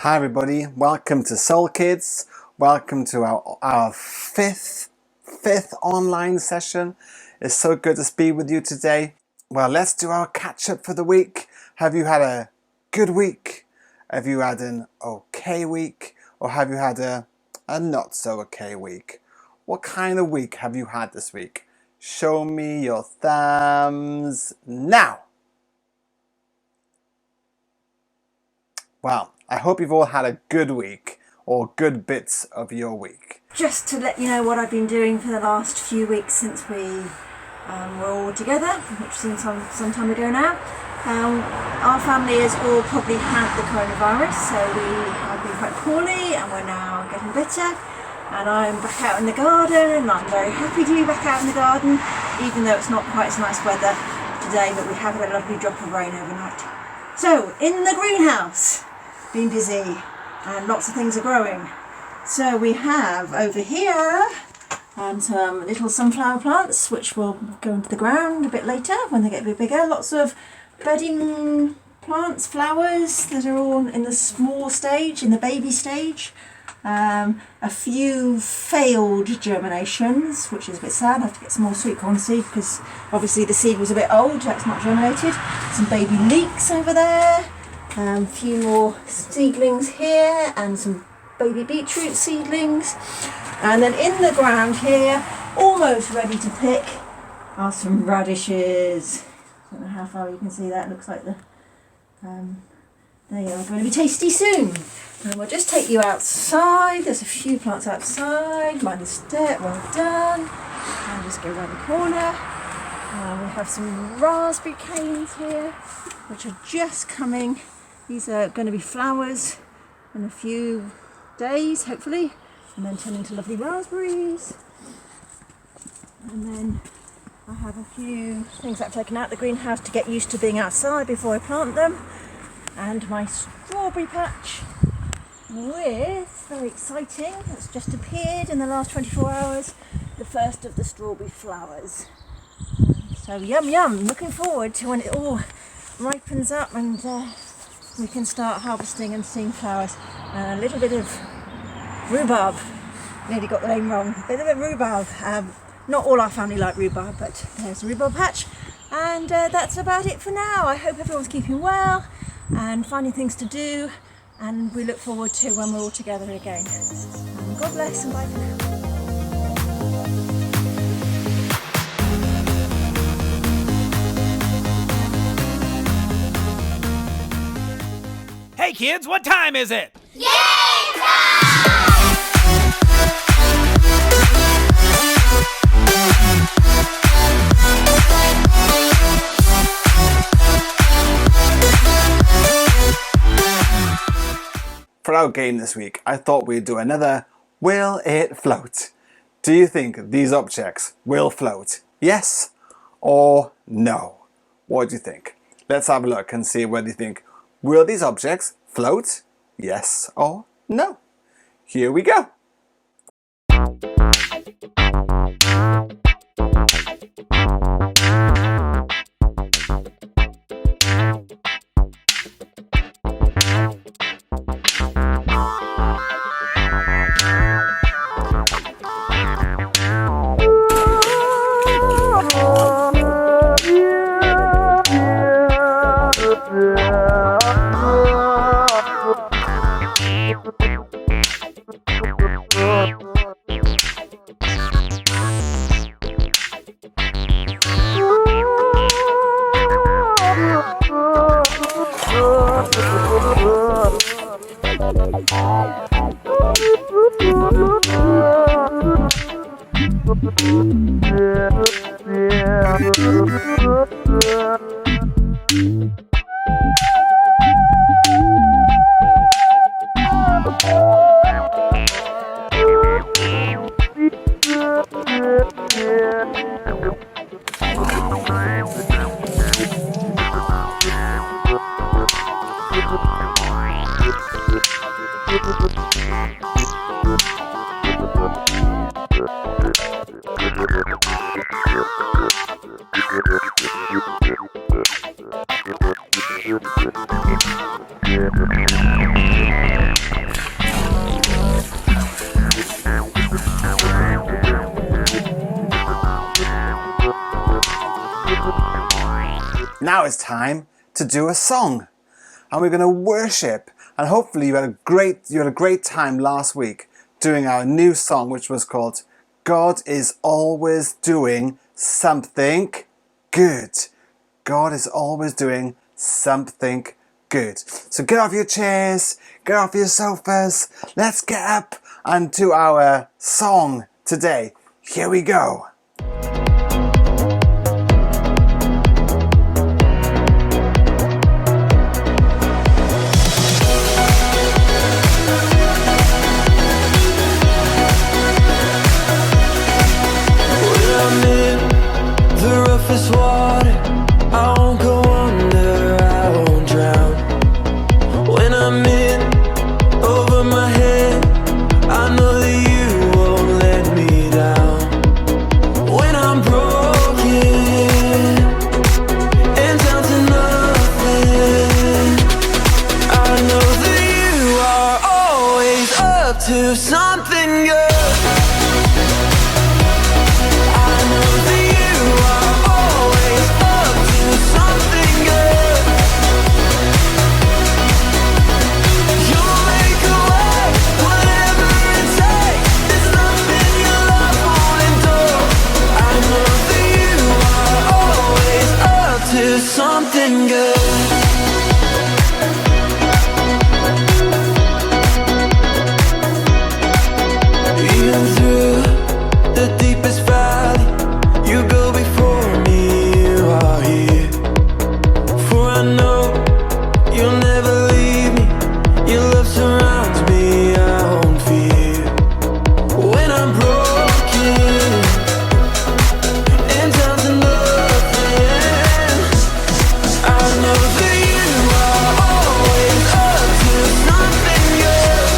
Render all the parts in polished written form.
Hi everybody, welcome to Soul Kids. Welcome to our fifth online session. It's so good to be with you today. Well, let's do our catch up for the week. Have you had a good week? Have you had an okay week? Or have you had a not so okay week? What kind of week have you had this week? Show me your thumbs now. Well, I hope you've all had a good week or good bits of your week. Just to let you know what I've been doing for the last few weeks since we were all together, which seems some time ago now. Our family has all probably had the coronavirus, so we have been quite poorly and we're now getting better. And I'm back out in the garden and I'm very happy to be back out in the garden, even though it's not quite as nice weather today, but we have had a lovely drop of rain overnight. So, in the greenhouse, been busy and lots of things are growing. So we have over here some little sunflower plants which will go into the ground a bit later when they get a bit bigger. Lots of bedding plants, flowers that are all in the small stage, in the baby stage. A few failed germinations, which is a bit sad. I have to get some more sweet corn seed because obviously the seed was a bit old, that's not germinated. Some baby leeks over there. A few more seedlings here and some baby beetroot seedlings. And then in the ground here, almost ready to pick, are some radishes. I don't know how far you can see that. It looks like they are going to be tasty soon. And we'll just take you outside. There's a few plants outside. Mind the step, well done. And just go around the corner. We have some raspberry canes here, which are just coming. These are going to be flowers in a few days, hopefully, and then turn into lovely raspberries. And then I have a few things I've taken out of the greenhouse to get used to being outside before I plant them. And my strawberry patch with, very exciting, it's just appeared in the last 24 hours, the first of the strawberry flowers. So yum yum, looking forward to when it all ripens up and we can start harvesting and seeing flowers. A little bit of rhubarb, nearly got the name wrong, a bit of a rhubarb. Not all our family like rhubarb, but there's a rhubarb patch. And that's about it for now. I hope everyone's keeping well and finding things to do, and we look forward to when we're all together again. God bless and bye for now. Hey kids, what time is it? Game time! For our game this week, I thought we'd do another Will It Float? Do you think these objects will float? Yes or no? What do you think? Let's have a look and see whether you think, will these objects float? Yes or no? Here we go. Now it's time to do a song. And we're going to worship. And hopefully you had a great time last week doing our new song, which was called God is Always Doing Something Good. God is always doing something good. So get off your chairs, get off your sofas. Let's get up and do our song today. Here we go. Water, I won't go under, I won't drown. When I'm in over my head, I know that you won't let me down. When I'm broken and down to nothing, I know that you are always up to something good. Something good. Even through the deepest valley, you go before me, you are here. For I know you'll never leave me, your love surrounds me, I won't fear. When I'm broken and down to nothing, I know that you are always up to something good.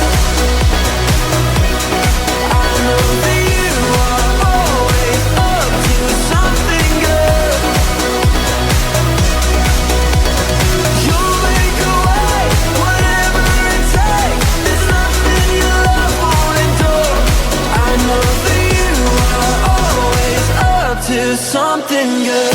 I know that you are always up to something good. You'll make a way, whatever it takes. There's nothing your love won't endure. I know that you are always up to something good.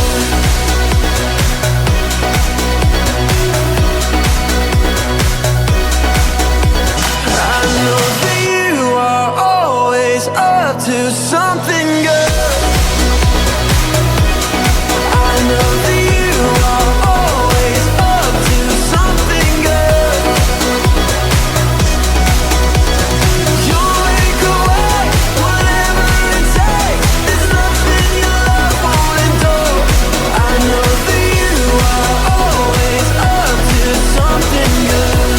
To something good. I know that you are always up to something good. You'll make a way, whatever it takes. There's nothing your love won't endure. I know that you are always up to something good.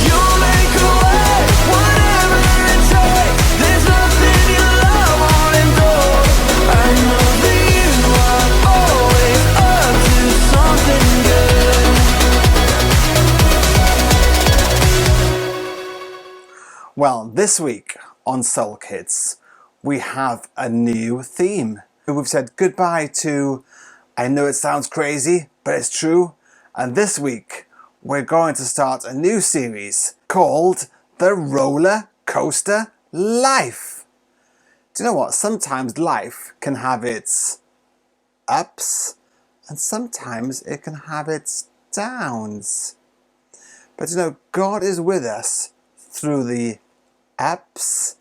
You'll make a way, whatever it takes. There's nothing your love won't endure. I know that you are always up to something good. Well, this week on Soul Kids, we have a new theme. We've said goodbye to, I know it sounds crazy, but it's true. And this week, we're going to start a new series called The Roller Coaster Life. Do you know what? Sometimes life can have its ups and sometimes it can have its downs. But you know, God is with us through the ups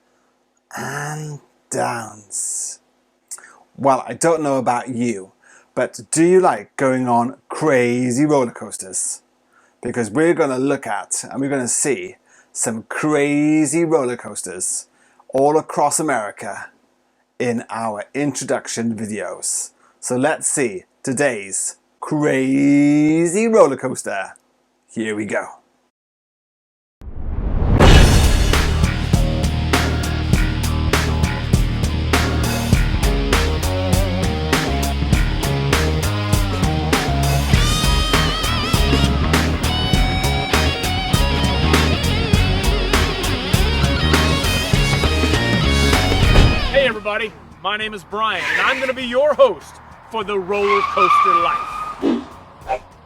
and downs. Well, I don't know about you, but do you like going on crazy roller coasters? Because we're going to look at and we're going to see some crazy roller coasters all across America in our introduction videos. So let's see today's crazy roller coaster. Here we go. Hey everybody, my name is Brian and I'm going to be your host for the Roller Coaster Life.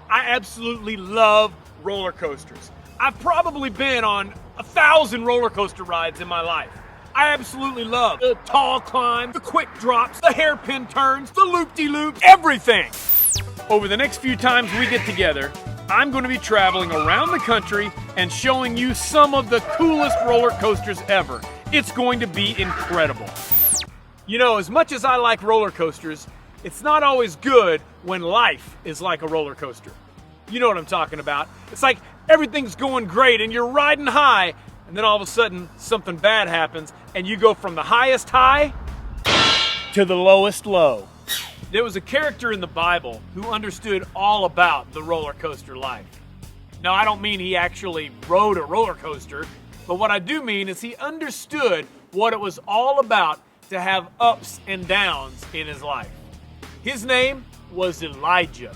I absolutely love roller coasters. I've probably been on 1,000 roller coaster rides in my life. I absolutely love the tall climbs, the quick drops, the hairpin turns, the loop-de-loops, everything. Over the next few times we get together, I'm going to be traveling around the country and showing you some of the coolest roller coasters ever. It's going to be incredible. You know, as much as I like roller coasters, it's not always good when life is like a roller coaster. You know what I'm talking about. It's like everything's going great and you're riding high, and then all of a sudden something bad happens and you go from the highest high to the lowest low. There was a character in the Bible who understood all about the roller coaster life. Now, I don't mean he actually rode a roller coaster, but what I do mean is he understood what it was all about to have ups and downs in his life. His name was Elijah.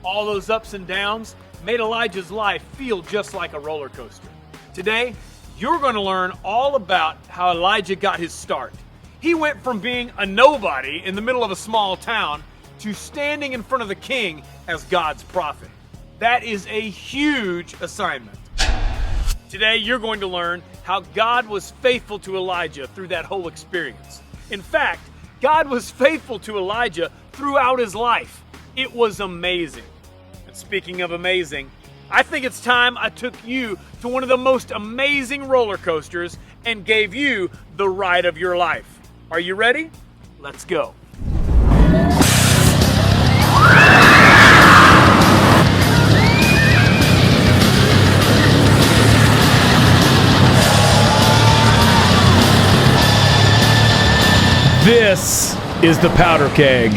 All those ups and downs made Elijah's life feel just like a roller coaster. Today, you're going to learn all about how Elijah got his start. He went from being a nobody in the middle of a small town to standing in front of the king as God's prophet. That is a huge assignment. Today, you're going to learn how God was faithful to Elijah through that whole experience. In fact, God was faithful to Elijah throughout his life. It was amazing. And speaking of amazing, I think it's time I took you to one of the most amazing roller coasters and gave you the ride of your life. Are you ready? Let's go. This is the Powder Keg.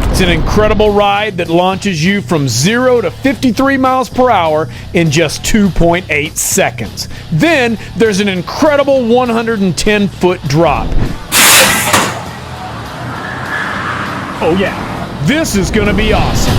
It's an incredible ride that launches you from 0 to 53 miles per hour in just 2.8 seconds. Then there's an incredible 110-foot drop. Oh yeah, this is gonna be awesome.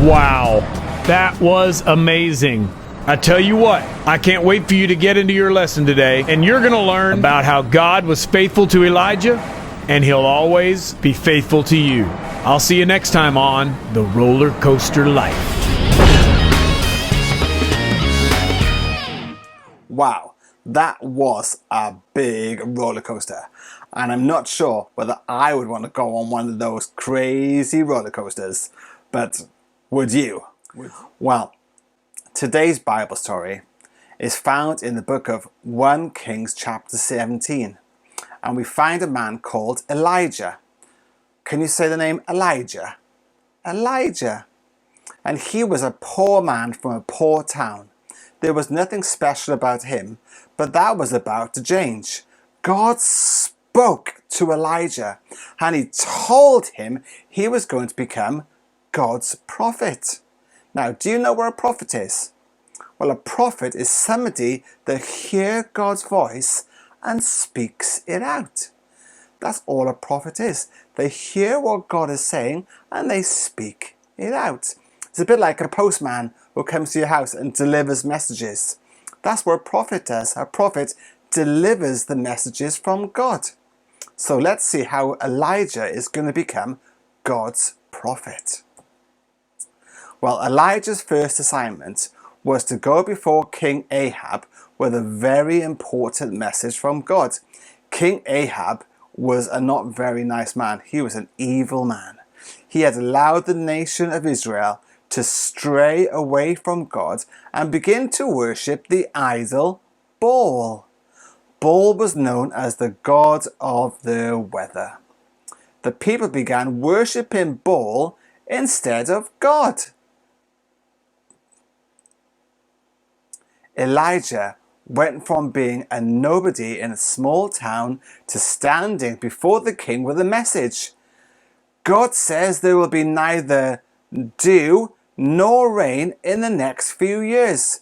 Wow, that was amazing. I tell you what, I can't wait for you to get into your lesson today, and you're going to learn about how God was faithful to Elijah, and he'll always be faithful to you. I'll see you next time on The Roller Coaster Life. Wow, that was a big roller coaster. And I'm not sure whether I would want to go on one of those crazy roller coasters, but would you? Well, today's Bible story is found in the book of 1 Kings chapter 17. And we find a man called Elijah. Can you say the name Elijah? Elijah. And he was a poor man from a poor town. There was nothing special about him, but that was about to change. God spoke to Elijah and he told him he was going to become God's prophet. Now, do you know what a prophet is? Well, a prophet is somebody that hears God's voice and speaks it out. That's all a prophet is. They hear what God is saying and they speak it out. It's a bit like a postman who comes to your house and delivers messages. That's what a prophet does. A prophet delivers the messages from God. So let's see how Elijah is going to become God's prophet. Well, Elijah's first assignment was to go before King Ahab with a very important message from God. King Ahab was a not very nice man. He was an evil man. He had allowed the nation of Israel to stray away from God and begin to worship the idol Baal. Baal was known as the god of the weather. The people began worshipping Baal instead of God. Elijah went from being a nobody in a small town to standing before the king with a message. God says there will be neither dew nor rain in the next few years.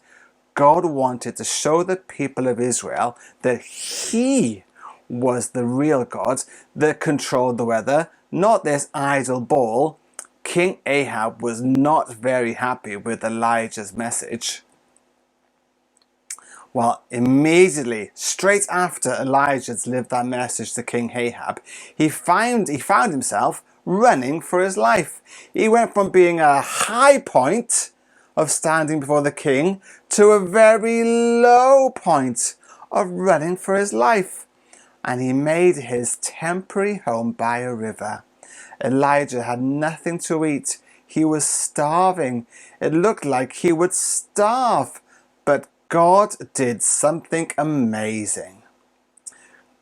God wanted to show the people of Israel that He was the real God that controlled the weather, not this idol Baal. King Ahab was not very happy with Elijah's message. Well, immediately, straight after Elijah delivered that message to King Ahab, he found himself running for his life. He went from being a high point of standing before the king to a very low point of running for his life. And he made his temporary home by a river. Elijah had nothing to eat. He was starving. It looked like he would starve. But God did something amazing.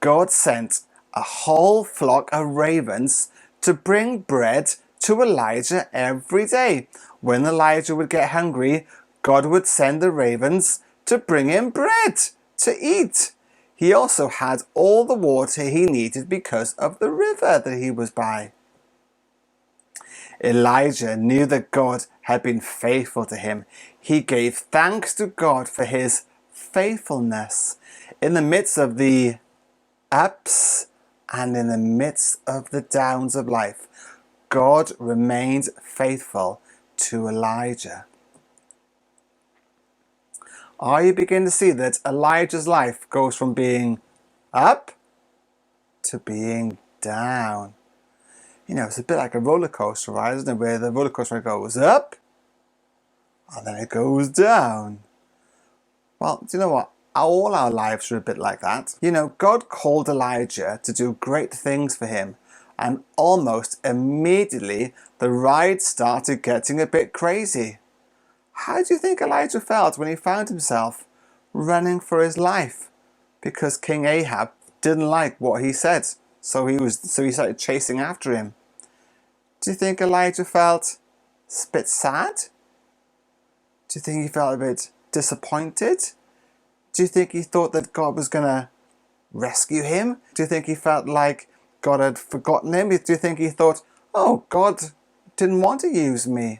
God sent a whole flock of ravens to bring bread to Elijah every day. When Elijah would get hungry, God would send the ravens to bring him bread to eat. He also had all the water he needed because of the river that he was by. Elijah knew that God had been faithful to him. He gave thanks to God for his faithfulness. In the midst of the ups and in the midst of the downs of life, God remained faithful to Elijah. Are you beginning to see that Elijah's life goes from being up to being down? You know, it's a bit like a roller coaster ride, isn't it? Where the roller coaster goes up and then it goes down. Well, do you know what? All our lives are a bit like that. You know, God called Elijah to do great things for him, and almost immediately the ride started getting a bit crazy. How do you think Elijah felt when he found himself running for his life? Because King Ahab didn't like what he said, so he started chasing after him. Do you think Elijah felt a bit sad? Do you think he felt a bit disappointed? Do you think he thought that God was going to rescue him? Do you think he felt like God had forgotten him? Do you think he thought, oh, God didn't want to use me?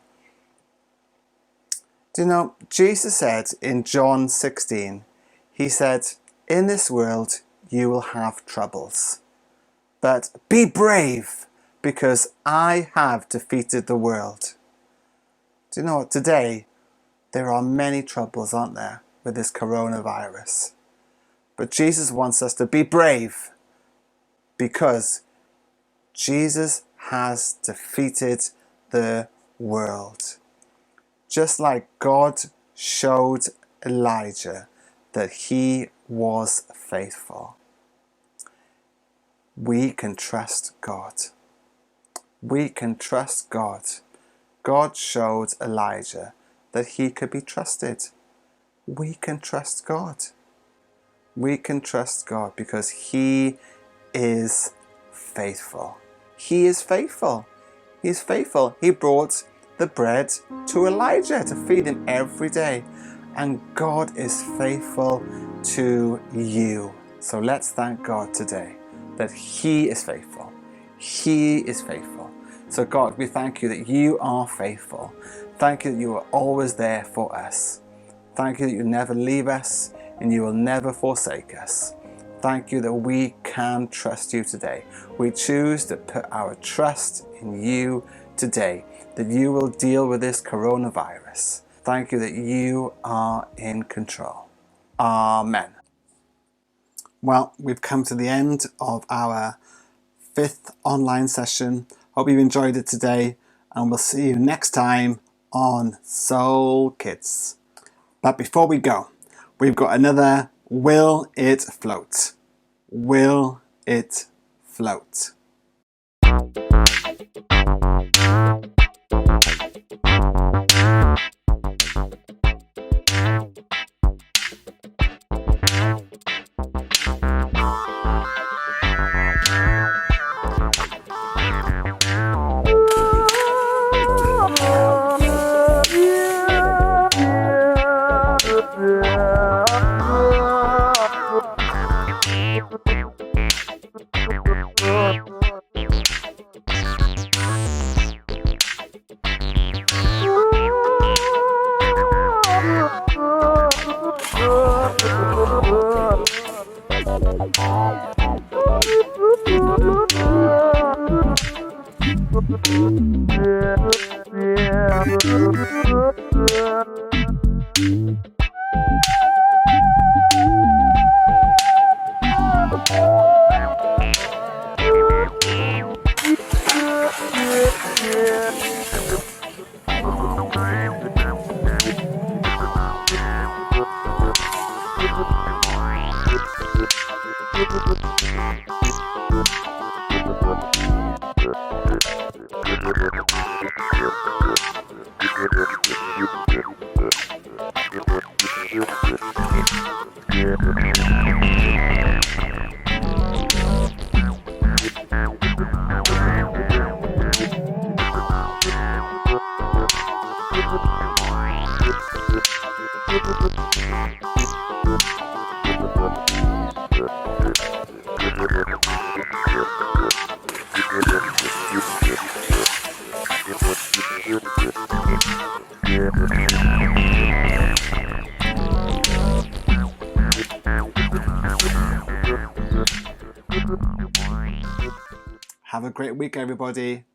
Do you know, Jesus said in John 16, he said, in this world you will have troubles, but be brave because I have defeated the world. Do you know what? Today there are many troubles, aren't there, with this coronavirus. But Jesus wants us to be brave because Jesus has defeated the world. Just like God showed Elijah that he was faithful, we can trust God. We can trust God. God showed Elijah that he could be trusted. We can trust God. We can trust God because he is faithful. He is faithful. He is faithful. He brought the bread to Elijah to feed him every day. And God is faithful to you. So let's thank God today that he is faithful. He is faithful. So God, we thank you that you are faithful. Thank you that you are always there for us. Thank you that you never leave us and you will never forsake us. Thank you that we can trust you today. We choose to put our trust in you today, that you will deal with this coronavirus. Thank you that you are in control. Amen. Well, we've come to the end of our 5th online session. Hope you've enjoyed it today, and we'll see you next time on Soul Kids. But before we go, we've got another Will It Float? Will it float? Have a great week, everybody.